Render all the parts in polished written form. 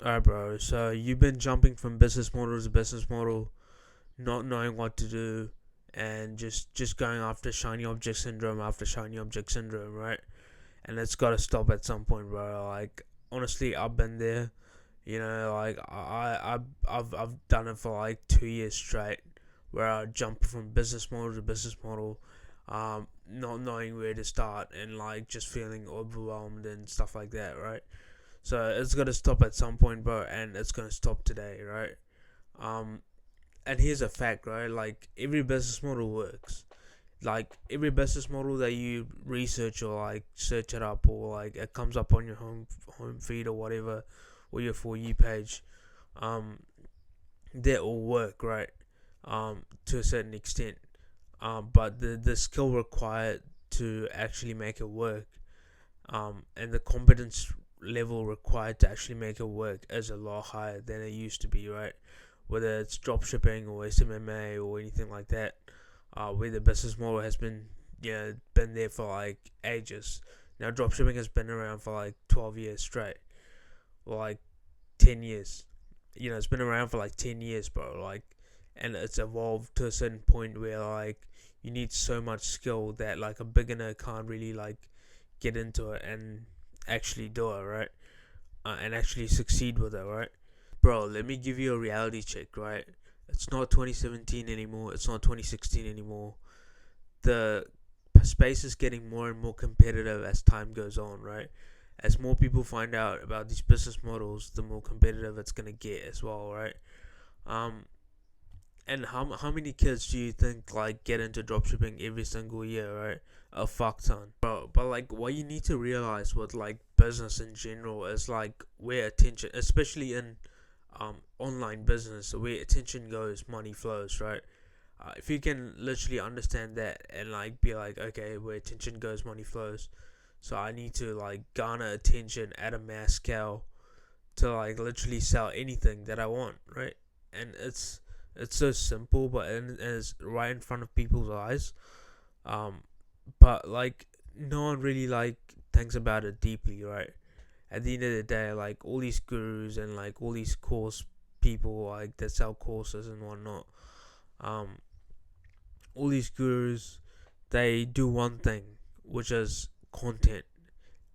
Alright, bro. So you've been jumping from business model to business model, not knowing what to do, and just going after shiny object syndrome after shiny object syndrome, right? And it's got to stop at some point, bro. Like honestly, I've been there. Like I've done it for like 2 years straight, where I jump from business model to business model, not knowing where to start and like just feeling overwhelmed and stuff like that, right? So it's gonna stop at some point, bro, and it's gonna stop today, right? Um, and here's a fact, right? Like every business model works. Like every business model that you research or like search it up or like it comes up on your home feed or whatever, or your for you page, um, they all work, right? To a certain extent. But the skill required to actually make it work, and the competence level required to actually make it work is a lot higher than it used to be, right? Whether it's dropshipping or SMMA or anything like that, where the business model has been, been there for like ages. Now dropshipping has been around for like 12 years straight, or like 10 years. It's been around for like 10 years, bro. Like, and it's evolved to a certain point where like you need so much skill that like a beginner can't really like get into it and actually do it, right? And actually succeed with it, right? Bro, let me give you a reality check, right? It's not 2017 anymore. It's not 2016 anymore. The space is getting more and more competitive as time goes on, right? As more people find out about these business models, the more competitive it's gonna get as well, right? Um, and how many kids do you think like get into dropshipping every single year, right? A fuck ton, bro. But like, what you need to realize with like business in general is like where attention, especially in online business, where attention goes, money flows, right? If you can literally understand that and like be like, okay, where attention goes, money flows. So I need to like garner attention at a mass scale to like literally sell anything that I want, right? And it's so simple, but it's right in front of people's eyes. Um, but like no one really like thinks about it deeply, right? At the end of the day, like all these gurus and like all these course people like that sell courses and whatnot, um, all these gurus, they do one thing, which is content,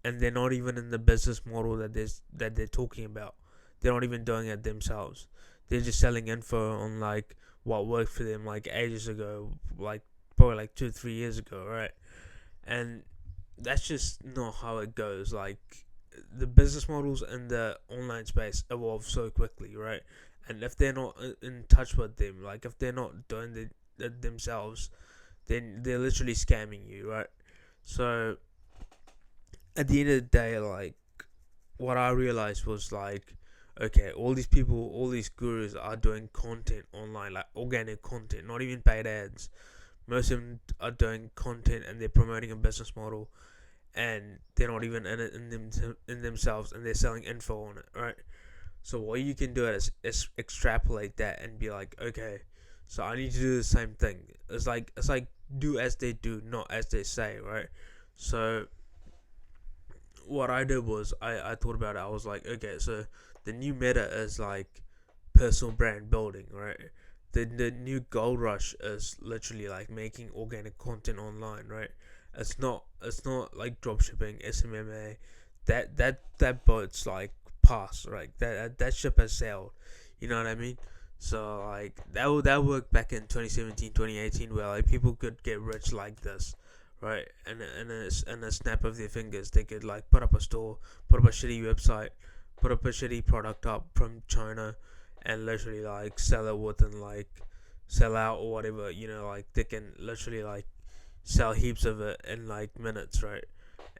and they're not even in the business model that they're talking about. They're not even doing it themselves. They're just selling info on like what worked for them like ages ago, like probably like 2 3 years ago, right? And that's just not how it goes. Like the business models in the online space evolve so quickly, right? And if they're not in touch with them, like if they're not doing it themselves, then they're literally scamming you, right? So at the end of the day, like what I realized was like, okay, all these people, all these gurus are doing content online, like organic content, not even paid ads. Most of them are doing content and they're promoting a business model, and they're not even in it in themselves, and they're selling info on it, right? So what you can do is extrapolate that and be like, okay, so I need to do the same thing. It's like do as they do, not as they say, right? So what I did was I thought about it. I was like, okay, so the new meta is like personal brand building, right? The new gold rush is literally like making organic content online, right? It's not like dropshipping, SMMA. That boat's like past, right? That ship has sailed. You know what I mean? So like that worked back in 2017, 2018, where like people could get rich like this, right? And a snap of their fingers, they could like put up a store, put up a shitty website, put up a shitty product up from China, and literally like sell it within like sell out or whatever. Like they can literally like sell heaps of it in like minutes, right?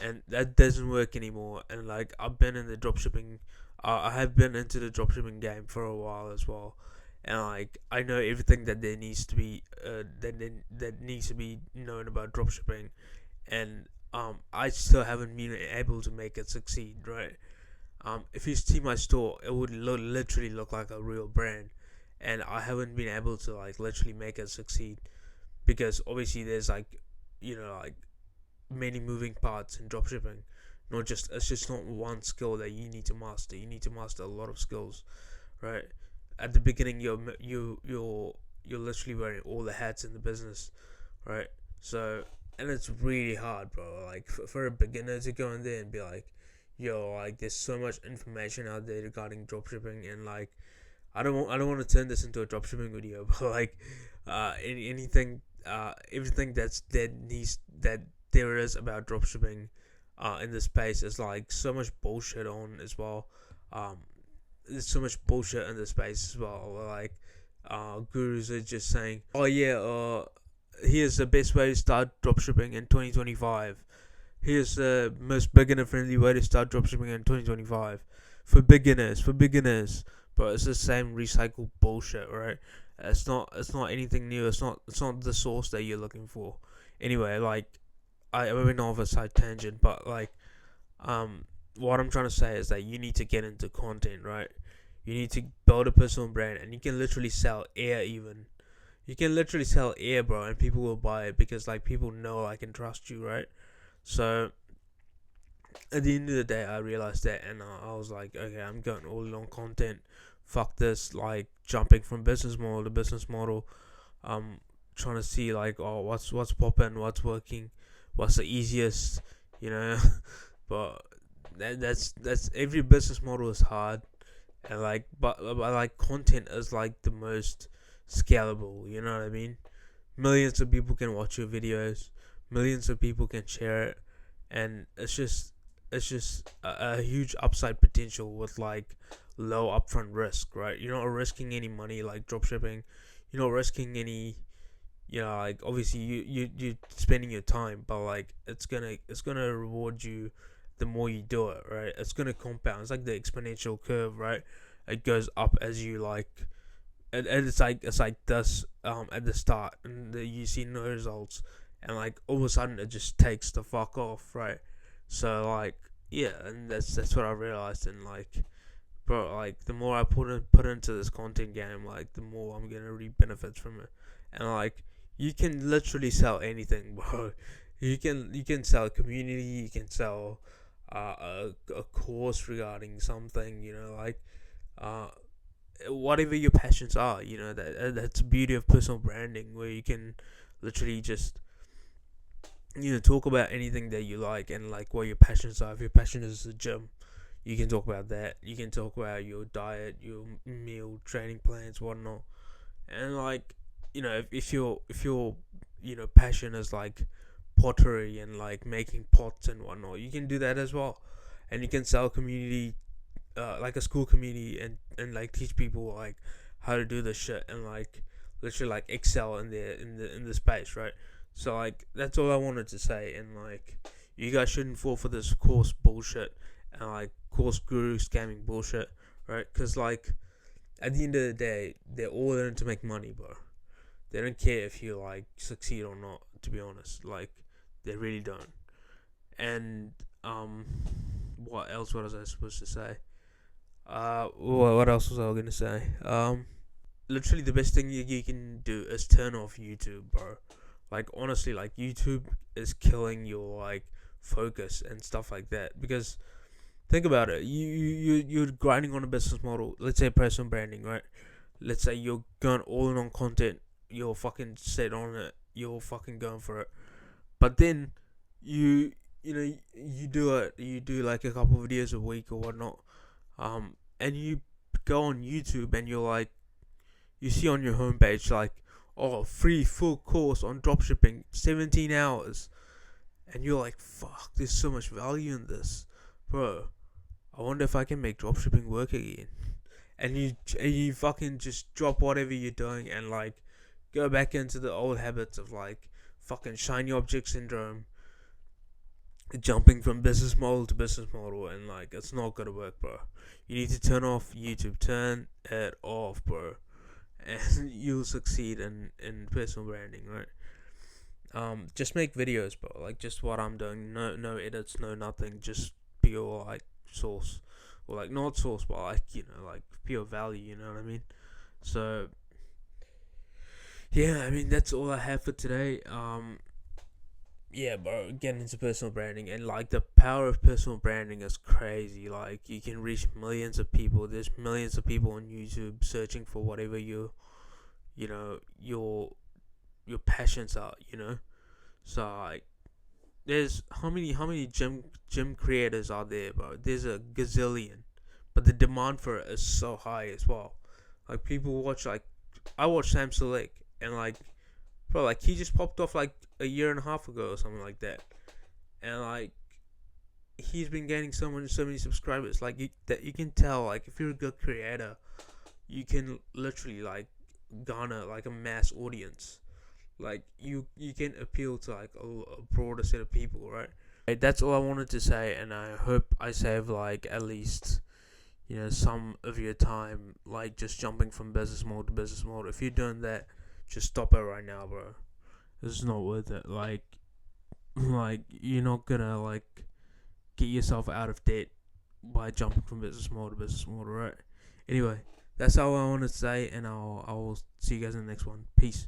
And that doesn't work anymore. And like I've been in the dropshipping, I have been into the dropshipping game for a while as well, and like I know everything that there needs to be, that needs to be known about dropshipping, and I still haven't been able to make it succeed, right? If you see my store, it would literally look like a real brand, and I haven't been able to like literally make it succeed because obviously there's like, like many moving parts in dropshipping. Not just It's just not one skill that you need to master. You need to master a lot of skills, right? At the beginning, you're literally wearing all the hats in the business, right? So, and it's really hard, bro. Like for a beginner to go in there and be like, yo, like there's so much information out there regarding dropshipping, and like I don't want to turn this into a dropshipping video, but like anything everything that there is about dropshipping in this space is like so much bullshit on as well. Um, there's so much bullshit in the space as well. Like, gurus are just saying, "Oh yeah, here's the best way to start dropshipping in 2025. Here's the most beginner-friendly way to start dropshipping in 2025 for beginners, for beginners." But it's the same recycled bullshit, right? It's not anything new. It's not the source that you're looking for. Anyway, like I went off a side tangent, but like what I'm trying to say is that you need to get into content, right? You need to build a personal brand, and you can literally sell air. Even you can literally sell air, bro, and people will buy it because like people know I can trust you, right? So at the end of the day, I realized that, and I was like, okay, I'm going all in on content. Fuck this, like jumping from business model to business model. Trying to see like, oh, what's popping, what's working, what's the easiest, you know. But that's every business model is hard, and like, but like content is like the most scalable. You know what I mean? Millions of people can watch your videos, millions of people can share it, and it's just a huge upside potential with like low upfront risk, right? You're not risking any money like dropshipping. You're not risking any, like obviously you spending your time, but like it's gonna reward you the more you do it, right? It's gonna compound. It's like the exponential curve, right? It goes up as you like, and it's like this at the start, and you see no results, and like all of a sudden it just takes the fuck off, right? So like, yeah, and that's what I realized, and like, bro, like the more I put into this content game, like the more I'm gonna reap benefits from it, and like you can literally sell anything, bro. You can sell a community, you can sell a course regarding something, like uh whatever your passions are, that's the beauty of personal branding, where you can literally just talk about anything that you like, and like what your passions are. If your passion is the gym, you can talk about that. You can talk about your diet, your meal training plans, whatnot. And like, if your passion is like pottery and like making pots and whatnot, you can do that as well. And you can sell community, like a school community, and like teach people like how to do this shit, and like literally like excel in the space, right? So like that's all I wanted to say, and like you guys shouldn't fall for this course bullshit, and like course guru scamming bullshit, right? Because like at the end of the day, they're all in to make money, bro. They don't care if you like succeed or not. To be honest, like they really don't. And what else? What was I supposed to say? What else was I gonna say? Literally the best thing you can do is turn off YouTube, bro. Like honestly, like YouTube is killing your like focus and stuff like that. Because think about it, you're grinding on a business model. Let's say personal branding, right? Let's say you're going all in on content. You're fucking set on it. You're fucking going for it. But then you do it. You do like a couple of videos a week or whatnot. And you go on YouTube and you're like, you see on your homepage like, oh, free full course on dropshipping, 17 hours, and you're like, fuck, there's so much value in this, bro. I wonder if I can make dropshipping work again. And you fucking just drop whatever you're doing and like go back into the old habits of like fucking shiny object syndrome, jumping from business model to business model, and like it's not gonna work, bro. You need to turn off YouTube. Turn it off, bro, and you'll succeed in personal branding, right? Just make videos, bro. Like just what I'm doing. No edits, no nothing. Just pure like source, or like not source, but like like pure value. You know what I mean? So yeah, I mean that's all I have for today. yeah, bro, get into personal branding, and like the power of personal branding is crazy. Like you can reach millions of people. There's millions of people on YouTube searching for whatever you know your passions are. So like there's how many gym creators are there, bro? There's a gazillion, but the demand for it is so high as well. Like people watch like I watch Sam Select, and like bro, like he just popped off like a year and a half ago or something like that, and like he's been gaining so many subscribers. Like that you can tell, like if you're a good creator, you can literally like garner like a mass audience. Like you can appeal to like a broader set of people, right? That's all I wanted to say, and I hope I save like at least some of your time, like just jumping from business mode to business mode. If you're doing that, just stop it right now, bro. This is not worth it. Like like you're not gonna like get yourself out of debt by jumping from business mode to business mode, right? Anyway, that's all I want to say, and I will see you guys in the next one. Peace.